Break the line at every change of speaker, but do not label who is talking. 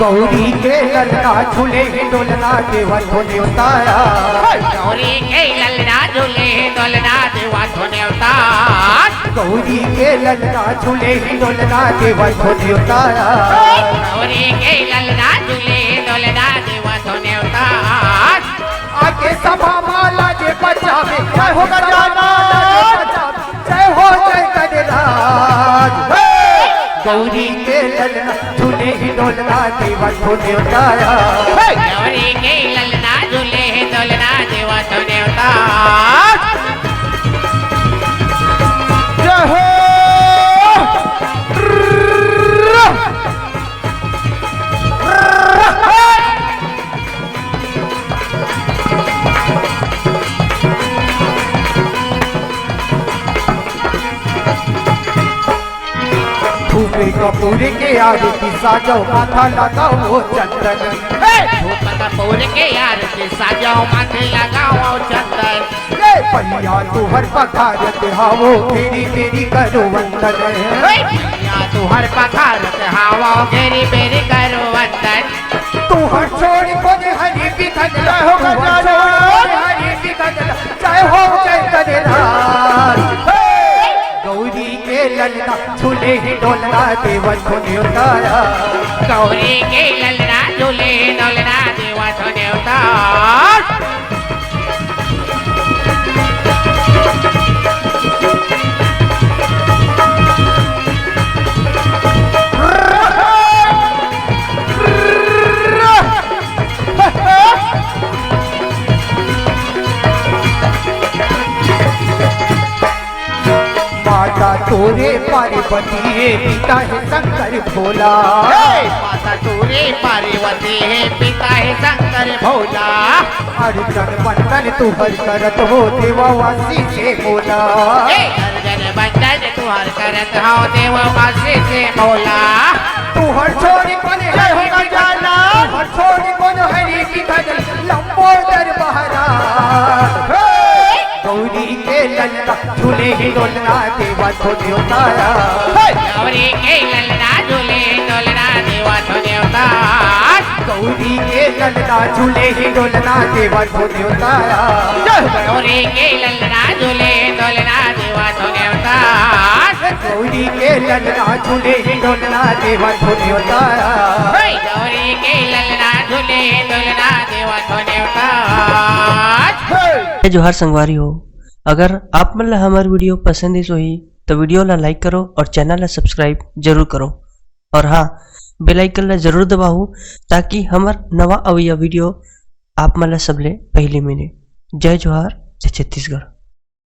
गौरी के ललना झूले डोलना देवा धोने उतारा,
गौरी के ललना झूले डोलना देवा धोने उतार,
गौरी के ललना झूले डोलना देवा धोने उतारा,
गौरी के ललना झूले डोलना देवा धोने उतार।
आगे सभा माला जे बचावे जय हो गजाना जय हो जय गजराज। गौरी के ललना झूले डोलना देवा धोने उतारा,
गौरी के ललना झूले डोलना देवा धोने उतार।
जय हो कपूर के आरती साजो माथा लगाओ चंदन,
धूप कपूर के आरती साजो माथे लगाओ चंदन।
पैया तुहर पखारत हावो फेरी फेरी करो वंदन,
पैया तुहर पखारत हावो फेरी फेरी करो वंदन।
तुहर छोड़ को हरि बिखन जय हो गजानन, हरि बिखन जय हो जय गजराज। गौरी के ललना झूले डोलना देवा धोने उतारा,
गौरी के ललना झूले डोलना देवा धोने उतार।
माता तोरे पार्वती है पिता है शंकर भोला,
माता तोरे पार्वती है पिता है शंकर भोला।
अर्जन बंदन तुहर करत हो देवावासी से बोला,
अर्जन बंदन तुहर करत हो देवावासी से बोला।
तुहर छोड़ी कोन है गजाना, तुहर छोड़ी कोन हरि बिखन लंबोदर महाराज। गौरी के ललना झूले डोलना देवा धोने उतारा,
गौरी के ललना झूले डोलना देवा धोने उतार।
गौरी के ललना झूले डोलना देवा धोने उतारा,
गौरी के ललना झूले डोलना देवा धोने उतार।
गौरी के ललना झूले डोलना देवा धोने उतारा,
गौरी के ललना झूले डोलना देवा धोने उतार।
जोहार संगवारी हो, अगर आप मन ला हमार वीडियो पसंद है सोही तो वीडियो ला लाइक करो और चैनल ला सब्सक्राइब जरूर करो। और हाँ, बेल आइकन ला जरूर दबाओ ताकि हमार नवा अवैया वीडियो आप मन ला सबले पहले मिले। जय जोहार, जय छत्तीसगढ़।